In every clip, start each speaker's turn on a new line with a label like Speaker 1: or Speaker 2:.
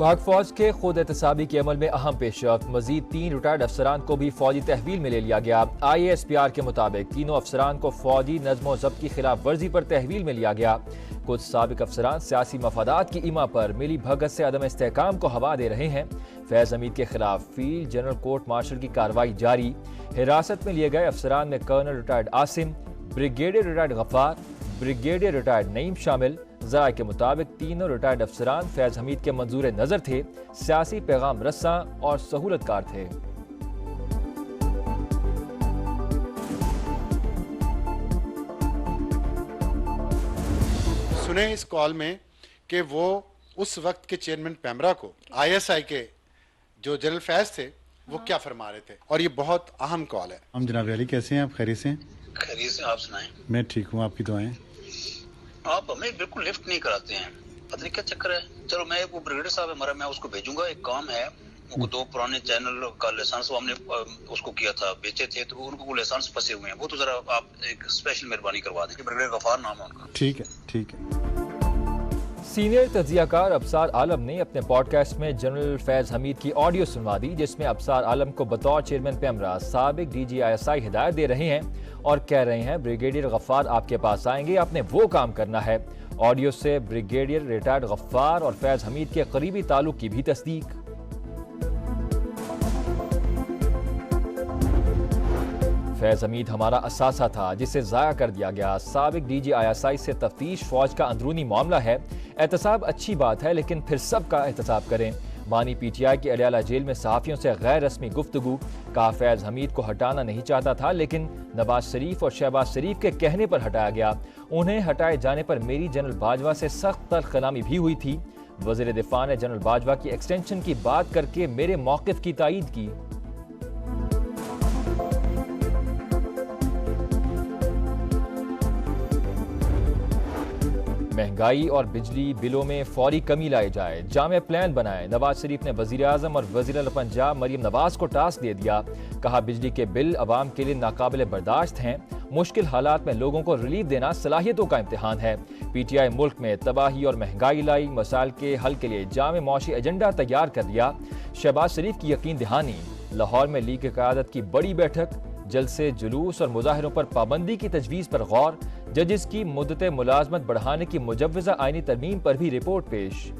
Speaker 1: पाक फौज के खुद एहतसाबी के अमल में अहम पेशरफ्त, मजीद 3 रिटायर्ड अफसरान को भी फौजी तहवील में ले लिया गया। IASPR के मुताबिक तीनों अफसरान को फौजी नज़्म ज़ब्त की खिलाफ वर्जी पर तहवील में लिया गया। कुछ साबिक अफसरान सियासी मफादात की इमा पर मिली भगत से अदम इस्तेहकाम को हवा दे रहे हैं। फैज़ हमीद के खिलाफ फील्ड जनरल कोर्ट मार्शल की कार्रवाई जारी। हिरासत में लिए गए अफसरान में colonel retired Asim, brigadier retired Ghaffar, brigadier retired Naeem शामिल। ज़राए के मुताबिक तीनों रिटायर्ड अफसरान फैज़ हमीद के मंजूर नज़र थे, सियासी पैगाम रस्सा और सहूलतकार थे।
Speaker 2: सुने इस कॉल में कि वो उस वक्त के चेयरमैन पैमरा को ISI के जो जनरल फैज थे वो क्या फरमा रहे थे, और ये बहुत अहम कॉल है।
Speaker 3: हम जनाब अली कैसे हैं आप? खैरियत से?
Speaker 4: खैरियत से, आप सुनाएं।
Speaker 3: मैं ठीक हूँ, आपकी दुआएं।
Speaker 4: आप हमें बिल्कुल लिफ्ट नहीं कराते हैं, पता नहीं क्या चक्कर है। चलो मैं वो ब्रिगेडियर साहब हमारा, मैं उसको भेजूंगा, एक काम है उनको। 2 पुराने चैनल का लाइसेंस वो हमने उसको किया था, बेचे थे, तो उनको लाइसेंस फंसे हुए हैं। वो तो जरा आप एक स्पेशल मेहरबानी करवा दें। ब्रिगेडियर गफ्फार नाम है उनका।
Speaker 3: ठीक है, ठीक है।
Speaker 1: सीनियर तज्जियाकार अबसार आलम ने अपने पॉडकास्ट में जनरल फैज़ हमीद की ऑडियो सुनवा दी, जिसमें अबसार आलम को बतौर चेयरमैन पैमरा साबिक DG ISI हिदायत दे रहे हैं और कह रहे हैं ब्रिगेडियर गफ्फार आपके पास आएंगे, आपने वो काम करना है। ऑडियो से ब्रिगेडियर रिटायर्ड गफ्फार और फैज़ हमीद के करीबी ताल्लुक की भी तस्दीक। फैज़ हमीद हमारा असासा था जिसे ज़ाया कर दिया गया। साबिक DG ISI से तफ्तीश फौज का अंदरूनी मामला है। एहतसाब अच्छी बात है, लेकिन फिर सबका एहतसाब करें। बानी PTI की अडयाला जेल में सहाफ़ियों से गैर रस्मी गुफ्तगू। कहा फैज़ हमीद को हटाना नहीं चाहता था, लेकिन नवाज शरीफ और शहबाज शरीफ के कहने पर हटाया गया। उन्हें हटाए जाने पर मेरी जनरल बाजवा से सख्त तल्ख कलामी भी हुई थी। वज़ीर दिफा ने जनरल बाजवा की एक्सटेंशन की बात करके मेरे मौक़िफ़ की तायीद की। महंगाई और बिजली बिलों में फौरी कमी लाई जाए, जामे प्लान बनाए। नवाज शरीफ ने वजीर आजम और वजीर पंजाब मरियम नवाज को टास्क दे दिया। कहा बिजली के बिल अवाम के लिए नाकाबिले बर्दाश्त हैं। मुश्किल हालात में लोगों को रिलीफ देना सलाहियतों का इम्तिहान है। PTI मुल्क में तबाही और महंगाई लाई, मसाइल के हल के लिए जामे मौशी एजेंडा तैयार कर दिया। शहबाज शरीफ की यकीन दहानी। लाहौर में लीग क़यादत की बड़ी बैठक। जलसे, जुलूस और मुजाहिरों पर पाबंदी की तजवीज़ पर गौर। जजेस की मुद्दत मुलाजमत बढ़ाने की मुजव्वज़ा आईनी तरमीम पर भी रिपोर्ट पेश।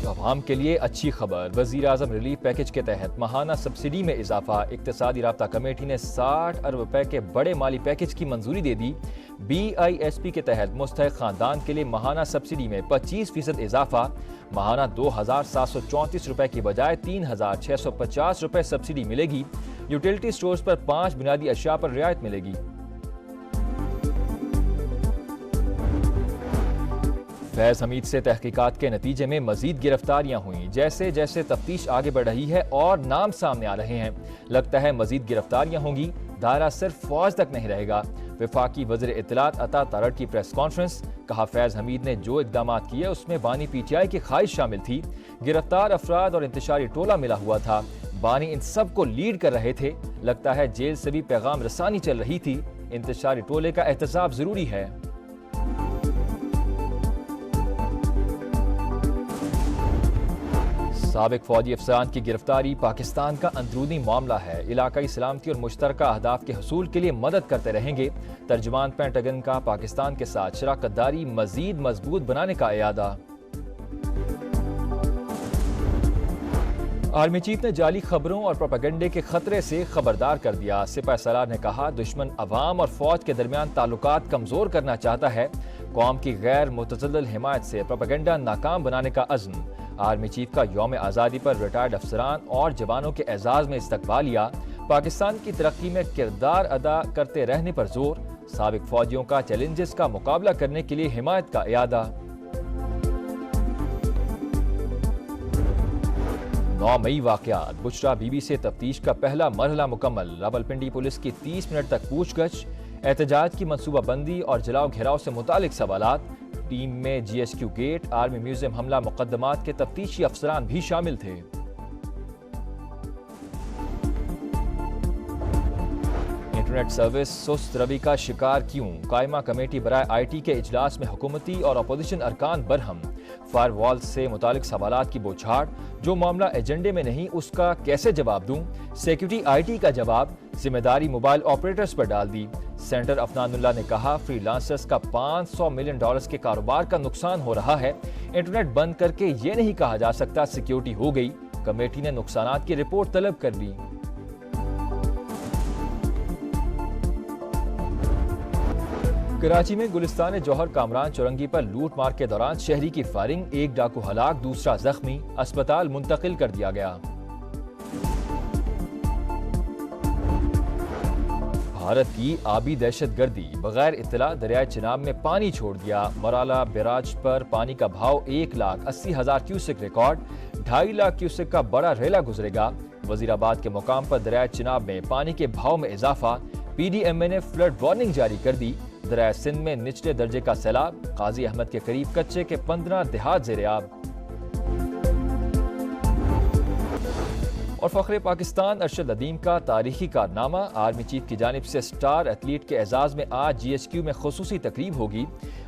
Speaker 1: आवाम के लिए अच्छी खबर। वज़ीर आज़म रिलीफ पैकेज के तहत माहाना सब्सिडी में इजाफा। इक्तिसादी राब्ता कमेटी ने 60 अरब रुपए के बड़े माली पैकेज की मंजूरी दे दी। BISP के तहत मुस्तहिक खानदान के लिए माहाना सब्सिडी में 25% इजाफा। माहाना 2,734 रुपए की बजाय 3,650 रुपए सब्सिडी मिलेगी। यूटिलिटी स्टोर्स पर 5 बुनियादी अशिया पर रियायत मिलेगी। फैज़ हमीद से तहकीकात के नतीजे में मजीद गिरफ्तारियां हुई। जैसे जैसे तफ्तीश आगे बढ़ रही है और नाम सामने आ रहे हैं, लगता है मजीद गिरफ्तारियां होंगी। दायरा सिर्फ फौज तक नहीं रहेगा। वफाकी वज़ीर इत्तलात अता तारड़ की प्रेस कॉन्फ्रेंस। कहा फैज़ हमीद ने जो इकदाम किए उसमें बानी PTI की ख्वाहिश शामिल थी। गिरफ्तार अफराद और इंतशारी टोला मिला हुआ था। बानी इन सब को लीड कर रहे थे। लगता है जेल से भी पैगाम रसानी चल रही थी। इंतशारी टोले का एहतसाब जरूरी है। साबिक फौजी अफसरान की गिरफ्तारी पाकिस्तान का अंदरूनी मामला है। इलाकाई सलामती और मुश्तरका अहदाफ के हसूल के लिए मदद करते रहेंगे। तर्जुमान पेंटागन का पाकिस्तान के साथ शराकतदारी मजीद मजबूत बनाने का इरादा। आर्मी चीफ ने जाली खबरों और प्रोपेगेंडे के खतरे से खबरदार कर दिया। सिपाही सलार ने कहा दुश्मन अवाम और फौज के दरमियान ताल्लुकात कमजोर करना चाहता है। कौम की गैर मुतज़ल्लिल हिमायत से प्रोपेगेंडा नाकाम बनाने का अज़्म। आर्मी चीफ का यौम आज़ादी पर रिटायर्ड अफसरान और जवानों के एजाज में इस्तकबालिया। पाकिस्तान की तरक्की में किरदार अदा करते रहने पर जोर। साबिक फौजियों का चैलेंजेस का मुकाबला करने के लिए हिमायत का इरादा। 9 मई वाक़यात। बुशरा बीबी से तफ्तीश का पहला मरहला मुकम्मल। रावलपिंडी पुलिस की 30 मिनट तक पूछगछ। एहतजाज की मनसूबाबंदी और जलाओ घेराव से मुतालिक सवालात। टीम में GSQ गेट, आर्मी म्यूजियम हमला मुकदमात के तफ्तीशी अफसरान भी शामिल थे। इंटरनेट सर्विस सुस्त रवि का शिकार क्यों? कायमा कमेटी बराए IT के इजलास में हुकूमती और अपोजिशन अरकान बरहम। फायरवॉल से मुतालिक सवालात की बौछार, जो मामला एजेंडे में नहीं उसका कैसे जवाब दूं? सिक्योरिटी IT का जवाब, जिम्मेदारी मोबाइल ऑपरेटर्स पर डाल दी। सेनेटर अफनानुल्लाह ने कहा फ्रीलांसर्स का $500 मिलियन के कारोबार का नुकसान हो रहा है। इंटरनेट बंद करके ये नहीं कहा जा सकता सिक्योरिटी हो गई। कमेटी ने नुकसानात की रिपोर्ट तलब कर ली। कराची में गुलिस्तान जौहर कामरान चौरंगी पर लूट मार के दौरान शहरी की फायरिंग, एक डाकू हलाक, दूसरा जख्मी, अस्पताल मुंतकिल कर दिया गया। भारत की आबी दहशतगर्दी, बगैर इत्तला दरियाए चिनाब में पानी छोड़ दिया। मराला बैराज पर पानी का भाव 1,80,000 क्यूसेक रिकॉर्ड, 2.5 लाख क्यूसेक का बड़ा रेला गुजरेगा। वजीराबाद के मुकाम पर दरियाए चिनाब में पानी के भाव में इजाफा, PDMA ने फ्लड वार्निंग जारी कर दी। दरियाए सिंध में निचले दर्जे का सैलाब, काजी अहमद के करीब कच्चे के 15 देहात ज़ेर-ए-आब। और फख्रे पाकिस्तान अरशद अदीम का तारीखी कारनामा, आर्मी चीफ की जानिब से स्टार एथलीट के एजाज में आज GHQ में खुसूसी तकरीब होगी।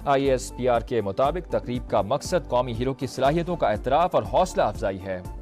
Speaker 1: ISPR के मुताबिक तकरीब का मकसद कौमी हीरो की सलाहियतों का एतराफ़ और हौसला अफजाई है।